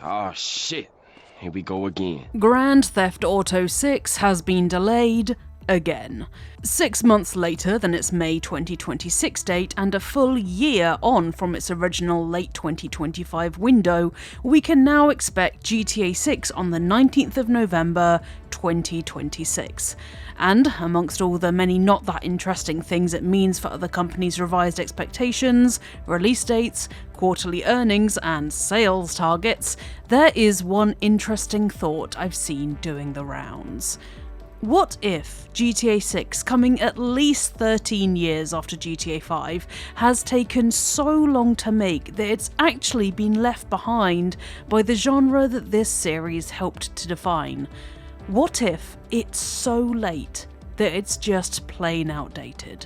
Oh shit, here we go again. Grand Theft Auto 6 has been delayed again. 6 months later than its May 2026 date and a full year on from its original late 2025 window, we can now expect GTA 6 on the 19th of November 2026. And amongst all the many not that interesting things it means for other companies' revised expectations, release dates, quarterly earnings, and sales targets, there is one interesting thought I've seen doing the rounds. What if GTA 6, coming at least 13 years after GTA 5, has taken so long to make that it's actually been left behind by the genre that this series helped to define? What if it's so late that it's just plain outdated?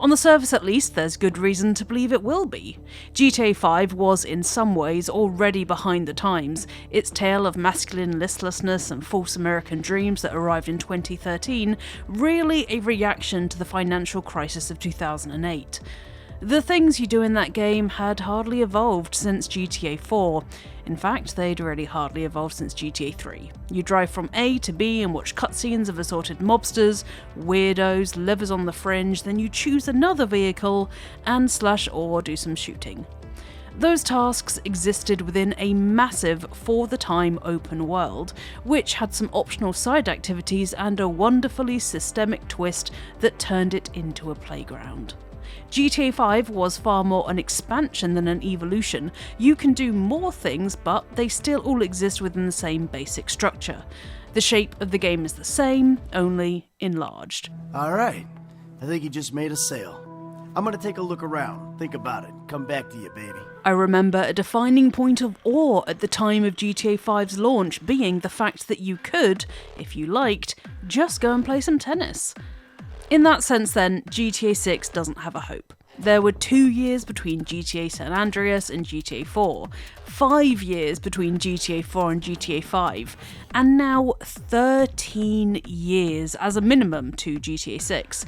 On the surface at least, there's good reason to believe it will be. GTA 5 was in some ways already behind the times. Its tale of masculine listlessness and false American dreams that arrived in 2013, really a reaction to the financial crisis of 2008. The things you do in that game had hardly evolved since GTA 4. In fact, they'd really hardly evolved since GTA 3. You drive from A to B and watch cutscenes of assorted mobsters, weirdos, livers on the fringe, then you choose another vehicle and /or do some shooting. Those tasks existed within a massive, for the time, open world, which had some optional side activities and a wonderfully systemic twist that turned it into a playground. GTA 5 was far more an expansion than an evolution. You can do more things, but they still all exist within the same basic structure. The shape of the game is the same, only enlarged. Alright, I think you just made a sale. I'm gonna take a look around, think about it, come back to you, baby. I remember a defining point of awe at the time of GTA 5's launch being the fact that you could, if you liked, just go and play some tennis. In that sense then, GTA 6 doesn't have a hope. There were 2 years between GTA San Andreas and GTA 4, 5 years between GTA 4 and GTA 5, and now 13 years as a minimum to GTA 6.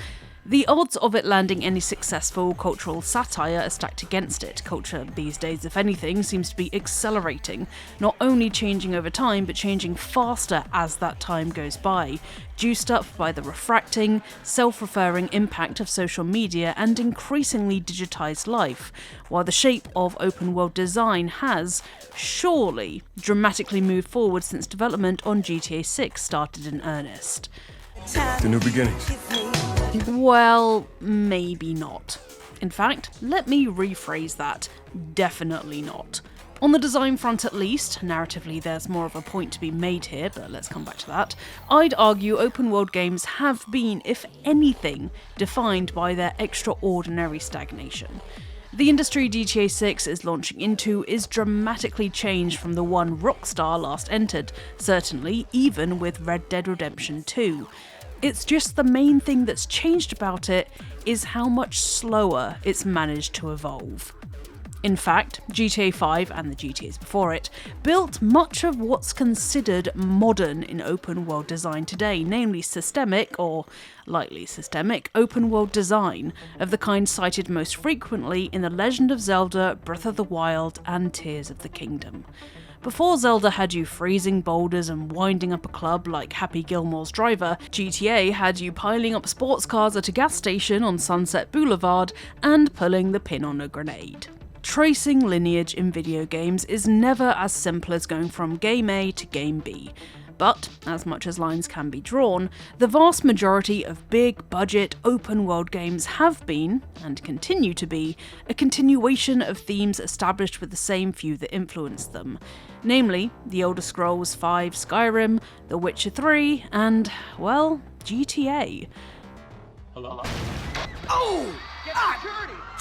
The odds of it landing any successful cultural satire are stacked against it. Culture these days, if anything, seems to be accelerating, not only changing over time, but changing faster as that time goes by, juiced up by the refracting, self-referring impact of social media and increasingly digitised life, while the shape of open-world design has, surely, dramatically moved forward since development on GTA 6 started in earnest. The new beginnings. Well, maybe not. In fact, let me rephrase that. Definitely not. On the design front at least, narratively there's more of a point to be made here, but let's come back to that, I'd argue open world games have been, if anything, defined by their extraordinary stagnation. The industry GTA 6 is launching into is dramatically changed from the one Rockstar last entered, certainly even with Red Dead Redemption 2. It's just the main thing that's changed about it is how much slower it's managed to evolve. In fact, GTA 5 and the GTAs before it built much of what's considered modern in open world design today, namely systemic, or lightly systemic, open world design of the kind cited most frequently in The Legend of Zelda, Breath of the Wild and Tears of the Kingdom. Before Zelda had you freezing boulders and winding up a club like Happy Gilmore's Driver, GTA had you piling up sports cars at a gas station on Sunset Boulevard and pulling the pin on a grenade. Tracing lineage in video games is never as simple as going from game A to game B. But, as much as lines can be drawn, the vast majority of big-budget, open-world games have been, and continue to be, a continuation of themes established with the same few that influenced them. Namely, The Elder Scrolls V Skyrim, The Witcher 3, and, well, GTA. Hello? Oh!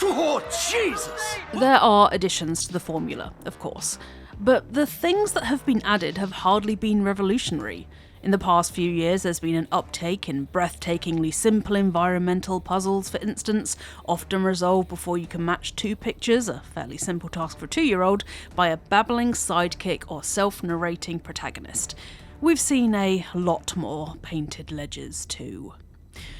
Oh, Jesus! There are additions to the formula, of course. But the things that have been added have hardly been revolutionary. In the past few years, there's been an uptake in breathtakingly simple environmental puzzles, for instance, often resolved before you can match 2 pictures, a fairly simple task for a 2-year-old, by a babbling sidekick or self-narrating protagonist. We've seen a lot more painted ledgers too.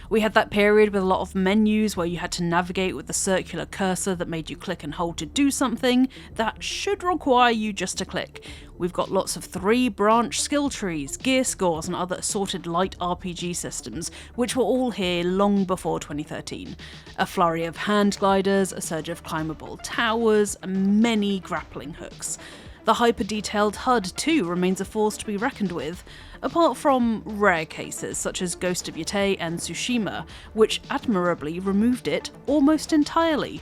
We had that period with a lot of menus where you had to navigate with the circular cursor that made you click and hold to do something that should require you just to click. We've got lots of 3-branch skill trees, gear scores and other assorted light RPG systems, which were all here long before 2013. A flurry of hand gliders, a surge of climbable towers, and many grappling hooks. The hyper-detailed HUD too remains a force to be reckoned with, apart from rare cases such as Ghost of Yotei and Tsushima, which admirably removed it almost entirely.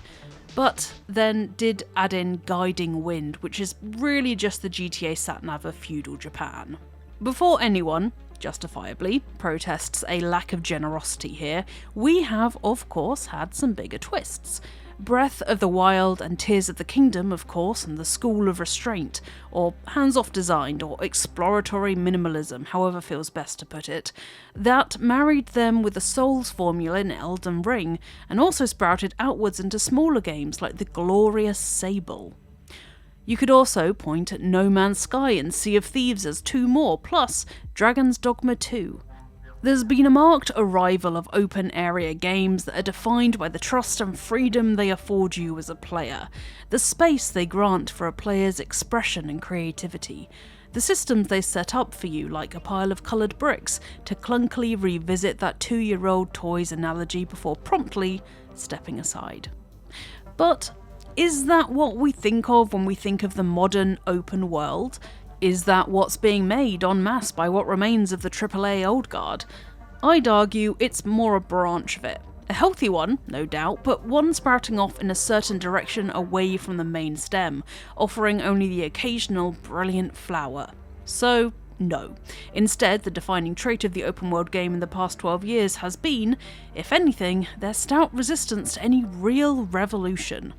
But then did add in Guiding Wind, which is really just the GTA satnav of feudal Japan. Before anyone, justifiably, protests a lack of generosity here, we have of course had some bigger twists. Breath of the Wild and Tears of the Kingdom, of course, and the School of Restraint, or hands-off design, or exploratory minimalism, however feels best to put it, that married them with the Souls formula in Elden Ring, and also sprouted outwards into smaller games like the glorious Sable. You could also point at No Man's Sky and Sea of Thieves as 2 more, plus Dragon's Dogma 2. There's been a marked arrival of open area games that are defined by the trust and freedom they afford you as a player, the space they grant for a player's expression and creativity, the systems they set up for you like a pile of coloured bricks to clunkily revisit that 2-year-old toys analogy before promptly stepping aside. But is that what we think of when we think of the modern open world? Is that what's being made en masse by what remains of the AAA old guard? I'd argue it's more a branch of it. A healthy one, no doubt, but one sprouting off in a certain direction away from the main stem, offering only the occasional brilliant flower. So, no. Instead, the defining trait of the open world game in the past 12 years has been, if anything, their stout resistance to any real revolution.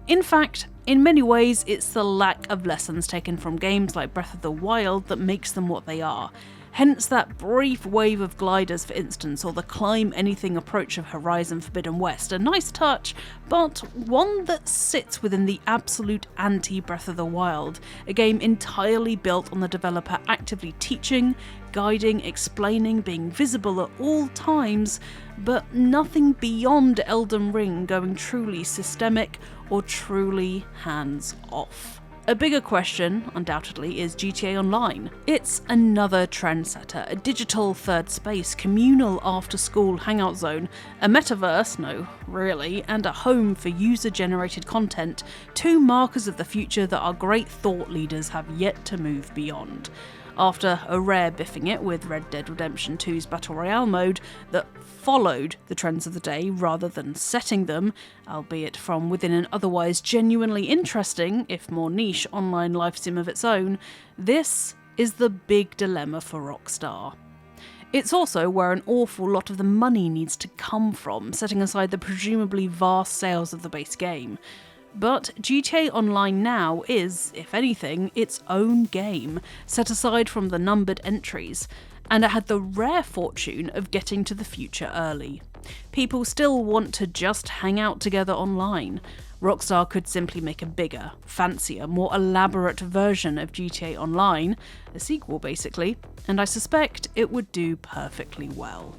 In fact, in many ways, it's the lack of lessons taken from games like Breath of the Wild that makes them what they are. Hence that brief wave of gliders, for instance, or the climb anything approach of Horizon Forbidden West. A nice touch, but one that sits within the absolute anti-Breath of the Wild, a game entirely built on the developer actively teaching, guiding, explaining, being visible at all times, but nothing beyond Elden Ring going truly systemic or truly hands-off. A bigger question, undoubtedly, is GTA Online. It's another trendsetter, a digital third space, communal after-school hangout zone, a metaverse, no, really, and a home for user-generated content, 2 markers of the future that our great thought leaders have yet to move beyond. After a rare biffing it with Red Dead Redemption 2's Battle Royale mode that followed the trends of the day rather than setting them, albeit from within an otherwise genuinely interesting, if more niche, online life sim of its own, this is the big dilemma for Rockstar. It's also where an awful lot of the money needs to come from, setting aside the presumably vast sales of the base game. But GTA Online now is, if anything, its own game, set aside from the numbered entries, and it had the rare fortune of getting to the future early. People still want to just hang out together online. Rockstar could simply make a bigger, fancier, more elaborate version of GTA Online, a sequel basically, and I suspect it would do perfectly well.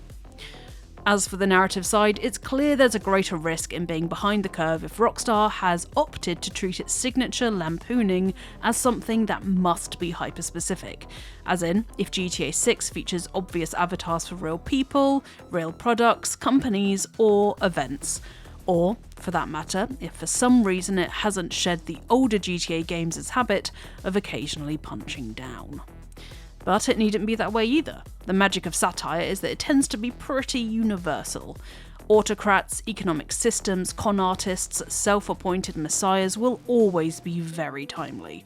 As for the narrative side, it's clear there's a greater risk in being behind the curve if Rockstar has opted to treat its signature lampooning as something that must be hyper-specific. As in, if GTA 6 features obvious avatars for real people, real products, companies, or events. Or, for that matter, if for some reason it hasn't shed the older GTA games' habit of occasionally punching down. But it needn't be that way either. The magic of satire is that it tends to be pretty universal. Autocrats, economic systems, con artists, self-appointed messiahs will always be very timely.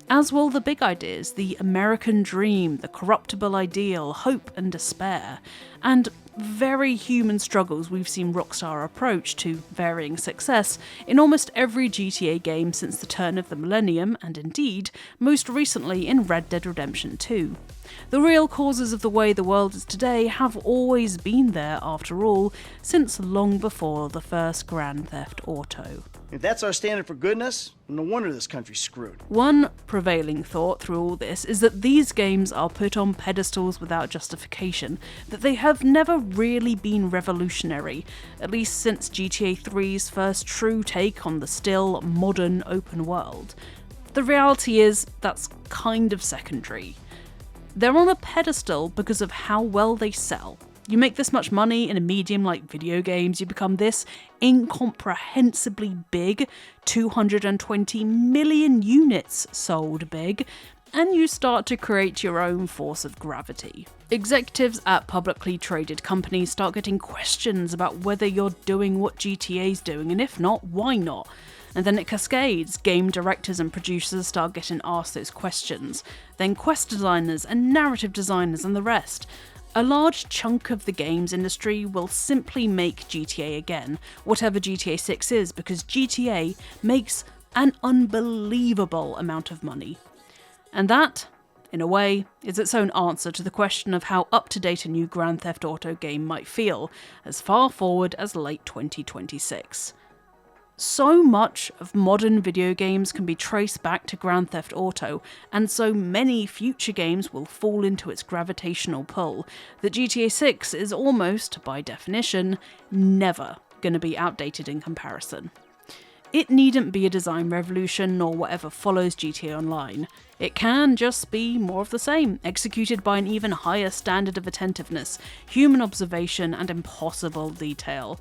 As will the big ideas, the American dream, the corruptible ideal, hope and despair, and very human struggles we've seen Rockstar approach to varying success in almost every GTA game since the turn of the millennium, and indeed, most recently in Red Dead Redemption 2. The real causes of the way the world is today have always been there, after all, since long before the first Grand Theft Auto. If that's our standard for goodness, no wonder this country's screwed. One prevailing thought through all this is that these games are put on pedestals without justification, that they have never really been revolutionary, at least since GTA 3's first true take on the still modern open world. The reality is, that's kind of secondary. They're on a pedestal because of how well they sell. You make this much money in a medium like video games, you become this incomprehensibly big, 220 million units sold big, and you start to create your own force of gravity. Executives at publicly traded companies start getting questions about whether you're doing what GTA's doing, and if not, why not? And then it cascades. Game directors and producers start getting asked those questions. Then quest designers and narrative designers and the rest. A large chunk of the games industry will simply make GTA again, whatever GTA 6 is, because GTA makes an unbelievable amount of money. And that, in a way, is its own answer to the question of how up-to-date a new Grand Theft Auto game might feel, as far forward as late 2026. So much of modern video games can be traced back to Grand Theft Auto, and so many future games will fall into its gravitational pull, that GTA 6 is almost, by definition, never going to be outdated in comparison. It needn't be a design revolution nor whatever follows GTA Online. It can just be more of the same, executed by an even higher standard of attentiveness, human observation, and impossible detail.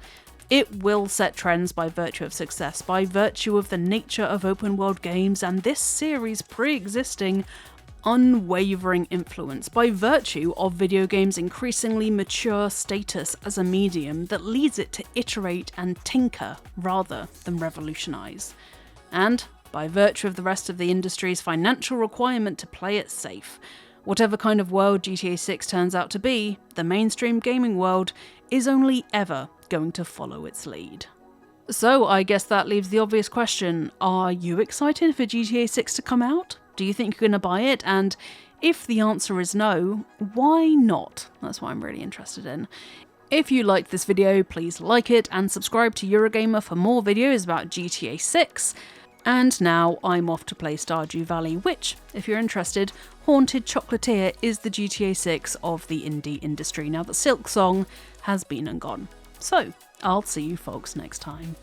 It will set trends by virtue of success, by virtue of the nature of open world games and this series' pre-existing, unwavering influence, by virtue of video games' increasingly mature status as a medium that leads it to iterate and tinker rather than revolutionise. And by virtue of the rest of the industry's financial requirement to play it safe. Whatever kind of world GTA 6 turns out to be, the mainstream gaming world is only ever going to follow its lead. So I guess that leaves the obvious question, are you excited for GTA 6 to come out? Do you think you're going to buy it? And if the answer is no, why not? That's what I'm really interested in. If you liked this video, please like it and subscribe to Eurogamer for more videos about GTA 6. And now I'm off to play Stardew Valley, which, if you're interested, Haunted Chocolatier is the GTA 6 of the indie industry now that Silk Song has been and gone. So, I'll see you folks next time.